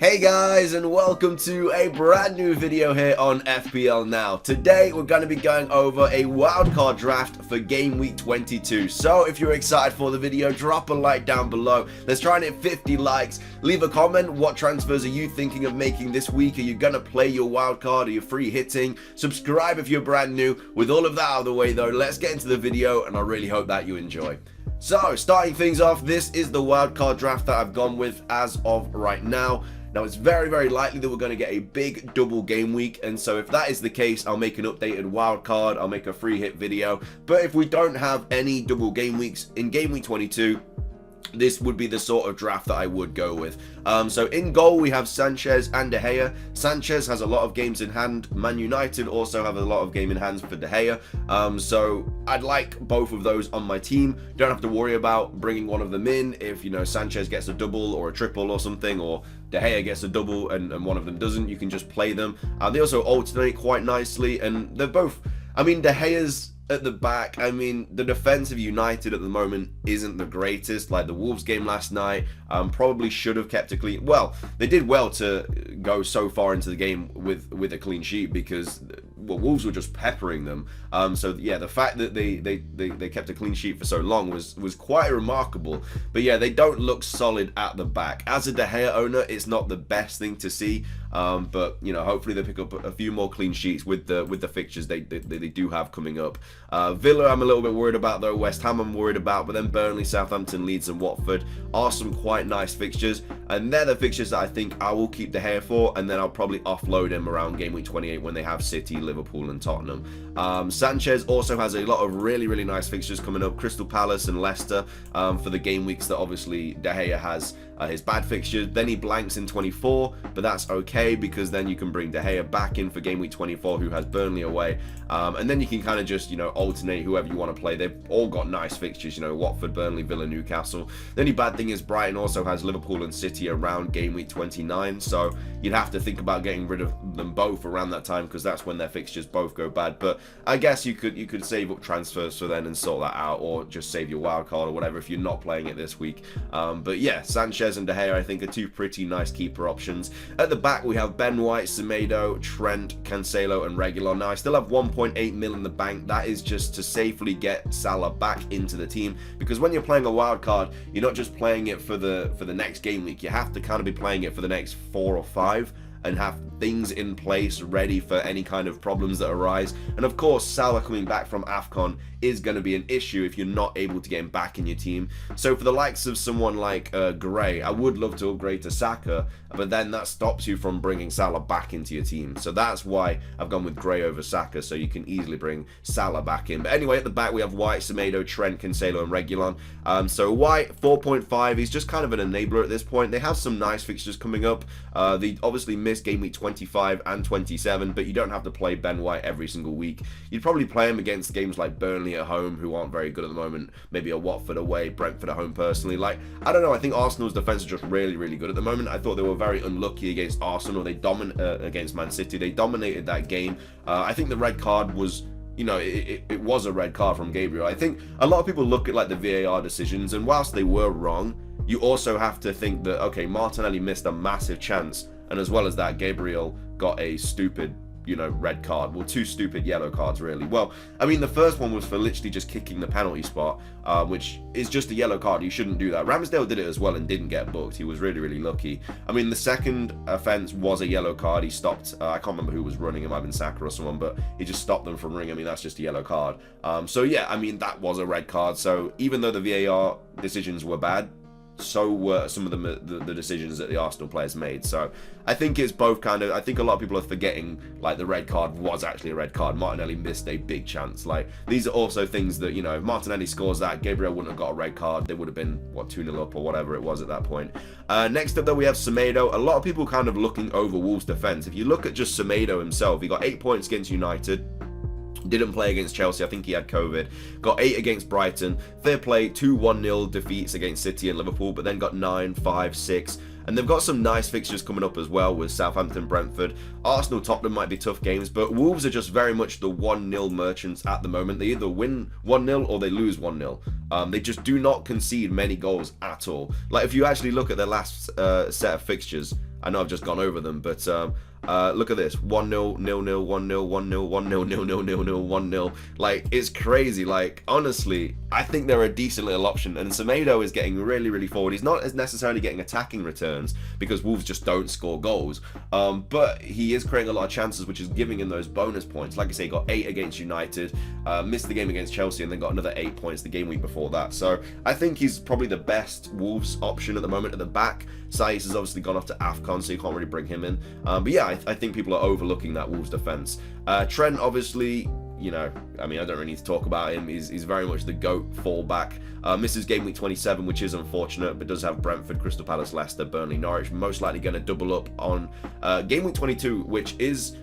Hey guys, and welcome to a brand new video here on FPL Now. Today we're going to be going over a wildcard draft for game week 22. So if you're excited for the video, drop a like down below. Let's try and hit 50 likes. Leave a comment. What transfers are you thinking of making this week? Are you going to play your wildcard? Are you free hitting? Subscribe if you're brand new. With all of that out of the way though, let's get into the video, and I really hope that you enjoy. So starting things off, this is the wildcard draft that I've gone with as of right now. Now, it's very likely that we're going to get a big double game week, and so if that is the case, I'll make an updated wildcard, I'll make a free hit video. But if we don't have any double game weeks in game week 22, this would be the sort of draft that I would go with. So in goal we have Sanchez and De Gea. Sanchez has a lot of games in hand. Man United also have a lot of game in hands for De Gea. So I'd like both of those on my team. Don't have to worry about bringing one of them in if, you know, Sanchez gets a double or a triple or something, or De Gea gets a double and one of them doesn't. You can just play them. They also alternate quite nicely, and they're both, I mean, De Gea's at the back, I mean, the defense of United at the moment isn't the greatest. Like the Wolves game last night, probably should have kept a clean. Well, they did well to go so far into the game with a clean sheet because, well, Wolves were just peppering them. So yeah, the fact that they kept a clean sheet for so long was quite remarkable. But yeah, they don't look solid at the back. As a De Gea owner, it's not the best thing to see. But you know, hopefully they pick up a few more clean sheets with the fixtures they do have coming up. Villa I'm a little bit worried about though. West Ham I'm worried about, but then Burnley, Southampton, Leeds and Watford are some quite nice fixtures, and they're the fixtures that I think I will keep De Gea for, and then I'll probably offload him around game week 28 when they have City, Liverpool and Tottenham. Sanchez also has a lot of really nice fixtures coming up. Crystal Palace and Leicester for the game weeks that obviously De Gea has his bad fixtures. Then he blanks in 24, but that's okay because then you can bring De Gea back in for game week 24, who has Burnley away, and then you can kind of just, you know, alternate whoever you want to play. They've all got nice fixtures, you know, Watford, Burnley, Villa, Newcastle. The only bad thing is Brighton also has Liverpool and City around game week 29, so you'd have to think about getting rid of them both around that time because that's when their fixtures both go bad. But I guess you could save up transfers for then and sort that out, or just save your wild card or whatever if you're not playing it this week. But yeah, Sanchez and De Gea I think are two pretty nice keeper options. At the back we have Ben White, Semedo, Trent, Cancelo and Reguilon. Now I still have 1.8 mil in the bank. That is just to safely get Salah back into the team, because when you're playing a wild card, you're not just playing it for the next game week. You have to kind of be playing it for the next 4 or 5 and have things in place ready for any kind of problems that arise. And of course, Salah coming back from AFCON is going to be an issue if you're not able to get him back in your team. So for the likes of someone like Gray, I would love to upgrade to Saka, but then that stops you from bringing Salah back into your team. So that's why I've gone with Gray over Saka, so you can easily bring Salah back in. But anyway, at the back we have White, Semedo, Trent, Cancelo and Reguilon. So White 4.5, he's just kind of an enabler at this point. They have some nice fixtures coming up. They obviously missed game week 25 and 27, but you don't have to play Ben White every single week. You'd probably play him against games like Burnley at home, who aren't very good at the moment, maybe a Watford away, Brentford at home personally. Like, I don't know, I think Arsenal's defense is just really good at the moment. I thought they were very unlucky against Arsenal. They against Man City. They dominated that game. I think the red card was, you know, it was a red card from Gabriel. I think a lot of people look at like the VAR decisions, and whilst they were wrong, you also have to think that, okay, Martinelli missed a massive chance, and as well as that, Gabriel got a stupid, you know, red card. Well, 2 stupid yellow cards really. Well, I mean, the first one was for literally just kicking the penalty spot, which is just a yellow card. You shouldn't do that. Ramsdale did it as well and didn't get booked. He was really lucky. I mean, the second offense was a yellow card. He stopped, I can't remember who was running, it might have been Saka or someone, but he just stopped them from running. I mean, that's just a yellow card. So yeah, I mean, that was a red card. So even though the VAR decisions were bad, so were some of the decisions that the Arsenal players made. So I think it's both kind of, I think a lot of people are forgetting, like, the red card was actually a red card. Martinelli missed a big chance. Like, these are also things that, you know, if Martinelli scores that, Gabriel wouldn't have got a red card. They would have been, what, 2-0 up or whatever it was at that point. Next up though, we have Semedo. A lot of people kind of looking over Wolves' defense. If you look at just Semedo himself, he got 8 points against United. Didn't play against Chelsea, I think he had COVID. Got 8 against Brighton. Fair play, 2 1-0 defeats against City and Liverpool, but then got 9, 5, 6. And they've got some nice fixtures coming up as well with Southampton, Brentford. Arsenal, Tottenham might be tough games, but Wolves are just very much the 1-0 merchants at the moment. They either win 1-0 or they lose 1-0. They just do not concede many goals at all. Like, if you actually look at their last set of fixtures, I know I've just gone over them, but look at this: 1-0, 0-0, 1-0, 1-0, 1-0, 1-0, 0-0, 1-0. Like, it's crazy. Like, honestly, I think they're a decent little option. And Semedo is getting really, really forward. He's not as necessarily getting attacking returns because Wolves just don't score goals. But he is creating a lot of chances, which is giving him those bonus points. Like I say, he got 8 against United, missed the game against Chelsea, and then got another 8 points the game week before that. So I think he's probably the best Wolves option at the moment at the back. Saiss has obviously gone off to AFCON, so you can't really bring him in. But yeah, I think people are overlooking that Wolves defense. Trent, obviously, you know, I mean, I don't really need to talk about him. He's very much the GOAT fallback. Misses game week 27, which is unfortunate, but does have Brentford, Crystal Palace, Leicester, Burnley, Norwich. Most likely going to double up on game week 22, which is,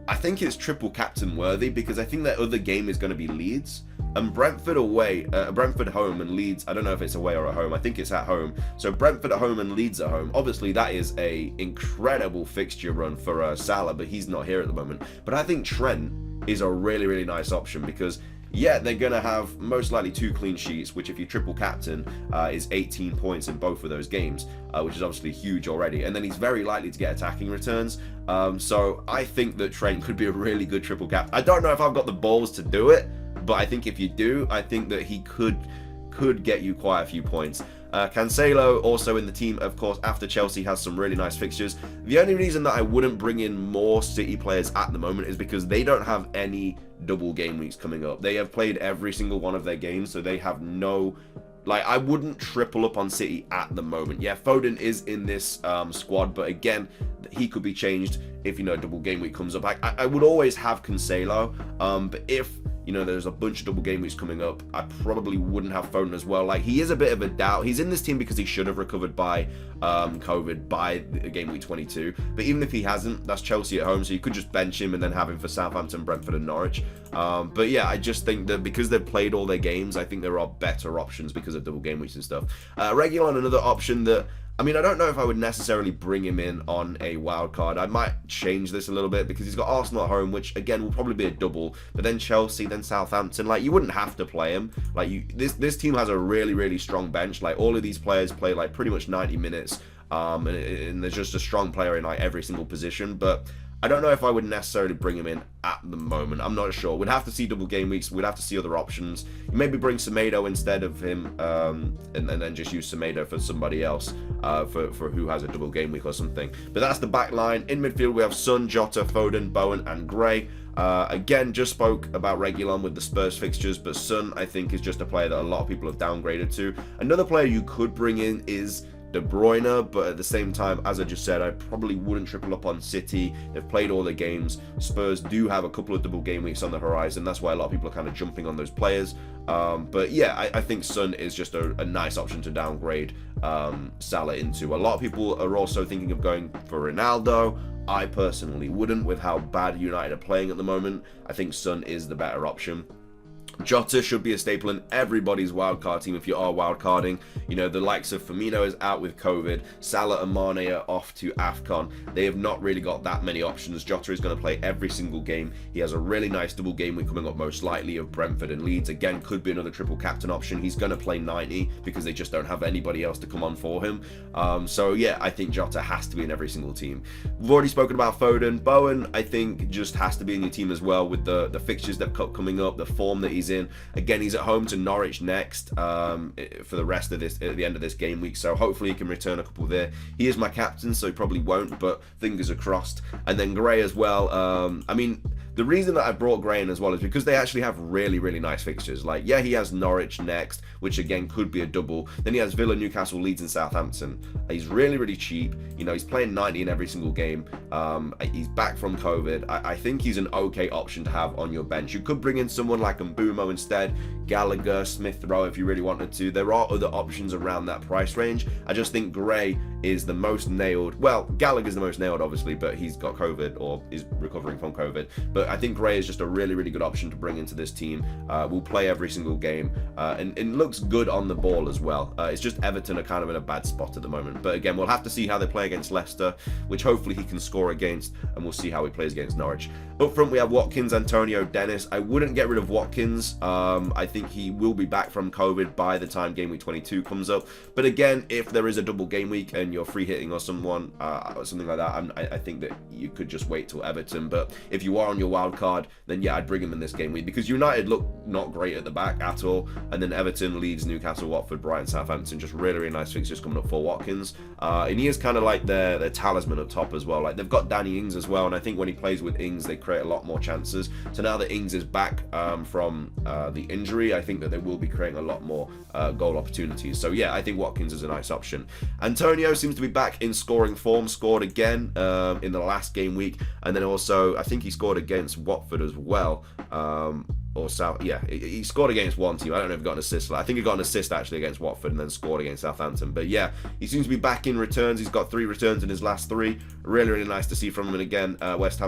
I think it's triple captain worthy, because I think that other game is going to be Leeds. And Brentford away, Brentford home and Leeds, I don't know if it's away or at home. I think it's at home. So Brentford at home and Leeds at home. Obviously, that is a incredible fixture run for Salah, but he's not here at the moment. But I think Trent is a really, really nice option because, yeah, they're going to have most likely 2 clean sheets, which if you triple captain is 18 points in both of those games, which is obviously huge already. And then he's very likely to get attacking returns. So I think that Trent could be a really good triple cap. I don't know if I've got the balls to do it, but I think if you do, I think that he could get you quite a few points. Cancelo also in the team, of course, after Chelsea, has some really nice fixtures. The only reason that I wouldn't bring in more City players at the moment is because they don't have any double game weeks coming up. They have played every single one of their games, so they have no... Like, I wouldn't triple up on City at the moment. Yeah, Foden is in this squad, but again, he could be changed if, you know, double game week comes up. I would always have Cancelo, but if, you know, there's a bunch of double game weeks coming up, I probably wouldn't have Foden as well. Like, he is a bit of a doubt. He's in this team because he should have recovered by COVID by game week 22. But even if he hasn't, that's Chelsea at home, so you could just bench him and then have him for Southampton, Brentford and Norwich. But yeah, I just think that because they've played all their games, I think there are better options because of double game weeks and stuff. Reguilon, another option that, I mean, I don't know if I would necessarily bring him in on a wild card. I might change this a little bit because he's got Arsenal at home, which again will probably be a double. But then Chelsea, then Southampton. Like, you wouldn't have to play him. Like, this team has a really, really strong bench. Like, all of these players play like pretty much 90 minutes, and there's just a strong player in like every single position. But I don't know if I would necessarily bring him in at the moment. I'm not sure. We'd have to see double game weeks. We'd have to see other options. You maybe bring Semedo instead of him, and then just use Semedo for somebody else, for who has a double game week or something. But that's the back line. In midfield, we have Son, Jota, Foden, Bowen, and Gray. Again, just spoke about Reguilon with the Spurs fixtures, but Son, I think, is just a player that a lot of people have downgraded to. Another player you could bring in is De Bruyne, but at the same time, as I just said, I probably wouldn't triple up on City. They've played all their games. Spurs do have a couple of double game weeks on the horizon. That's why a lot of people are kind of jumping on those players. But yeah, I think Son is just a nice option to downgrade Salah into. A lot of people are also thinking of going for Ronaldo. I personally wouldn't, with how bad United are playing at the moment. I think Son is the better option. Jota should be a staple in everybody's wildcard team if you are wildcarding. You know, the likes of Firmino is out with COVID. Salah and Mane are off to AFCON. They have not really got that many options. Jota is going to play every single game. He has a really nice double game week coming up, most likely, of Brentford and Leeds. Again, could be another triple captain option. He's going to play 90 because they just don't have anybody else to come on for him. So yeah, I think Jota has to be in every single team. We've already spoken about Foden. Bowen, I think, just has to be in your team as well with the fixtures they've got coming up, the form that he's in. Again, he's at home to Norwich next for the rest of this, at the end of this game week, so hopefully he can return a couple there. He is my captain, so he probably won't, but fingers are crossed. And then Gray as well. I mean, the reason that I brought Gray in as well is because they actually have really, really nice fixtures. Like, yeah, he has Norwich next, which again could be a double. Then he has Villa, Newcastle, Leeds and Southampton. He's really, really cheap. You know, he's playing 90 in every single game. He's back from COVID. I think he's an okay option to have on your bench. You could bring in someone like Mbumo instead, Gallagher, Smith Rowe if you really wanted to. There are other options around that price range. I just think Gray is the most nailed. Well, Gallagher's the most nailed, obviously, but he's got COVID or is recovering from COVID. But I think Gray is just a really, really good option to bring into this team. Will play every single game and looks good on the ball as well. It's just Everton are kind of in a bad spot at the moment. But again, we'll have to see how they play against Leicester, which hopefully he can score against, and we'll see how he plays against Norwich. Up front, we have Watkins, Antonio, Dennis. I wouldn't get rid of Watkins. I think he will be back from COVID by the time game week 22 comes up. But again, if there is a double game week and you're free hitting or someone or something like that, I think that you could just wait till Everton. But if you are on your wild card, then yeah, I'd bring him in this game week, because United look not great at the back at all, and then Everton, Leeds, Newcastle, Watford, Brighton, Southampton, just really nice fixtures coming up for Watkins. And he is kind of like their talisman up top as well. Like, they've got Danny Ings as well, and I think when he plays with Ings, they create a lot more chances. So now that Ings is back from the injury, I think that they will be creating a lot more goal opportunities. So yeah, I think Watkins is a nice option. Antonio seems to be back in scoring form, scored again in the last game week, and then also I think he scored against Watford as well. Or South, yeah, he scored against one team. I don't know if he got an assist. I think he got an assist actually against Watford and then scored against Southampton. But yeah, he seems to be back in returns. He's got 3 returns in his last 3. Really nice to see from him. And again, West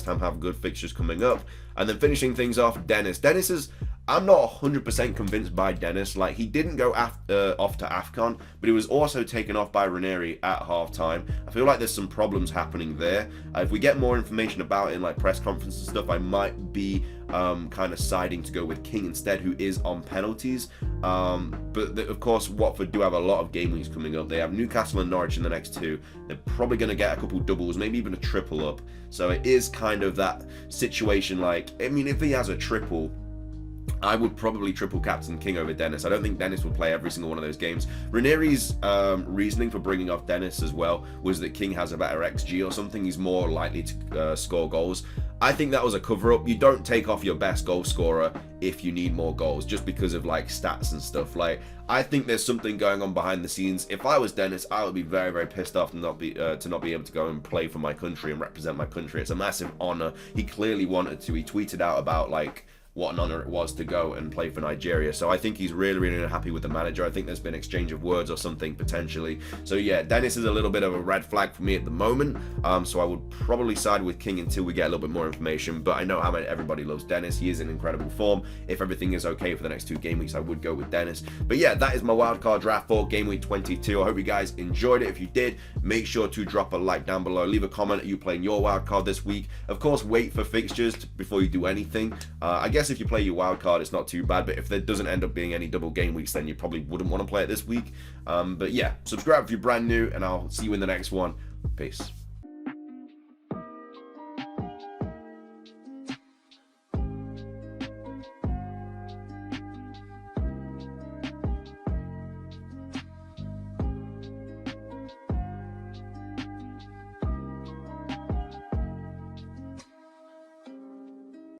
Ham have good fixtures coming up. And then finishing things off, Dennis. Dennis is, I'm not 100% convinced by Dennis. Like, he didn't go off to AFCON, but he was also taken off by Ranieri at halftime. I feel like there's some problems happening there. If we get more information about it in like press conferences and stuff, I might be kind of siding to go with King instead, who is on penalties. But of course, Watford do have a lot of game weeks coming up. They have Newcastle and Norwich in the next 2. They're probably going to get a couple doubles, maybe even a triple up. So it is kind of that situation. Like, I mean, if he has a triple, I would probably triple captain King over Dennis. I don't think Dennis would play every single one of those games. Ranieri's reasoning for bringing off Dennis as well was that King has a better XG or something. He's more likely to score goals. I think that was a cover-up. You don't take off your best goal scorer if you need more goals, just because of like stats and stuff. Like, I think there's something going on behind the scenes. If I was Dennis, I would be very pissed off to not be able to go and play for my country and represent my country. It's a massive honor. He clearly wanted to. He tweeted out about like what an honor it was to go and play for Nigeria. So I think he's really happy with the manager. I think there's been exchange of words or something potentially. So yeah, Dennis is a little bit of a red flag for me at the moment. So I would probably side with King until we get a little bit more information. But I know how everybody loves Dennis. He is in incredible form. If everything is okay for the next 2 game weeks, I would go with Dennis. But yeah, that is my wildcard draft for game week 22. I hope you guys enjoyed it. If you did, make sure to drop a like down below. Leave a comment. Are you playing your wildcard this week? Of course, wait for fixtures before you do anything. I guess if you play your wild card, it's not too bad, but if there doesn't end up being any double game weeks, then you probably wouldn't want to play it this week. But yeah, subscribe if you're brand new, and I'll see you in the next one. Peace.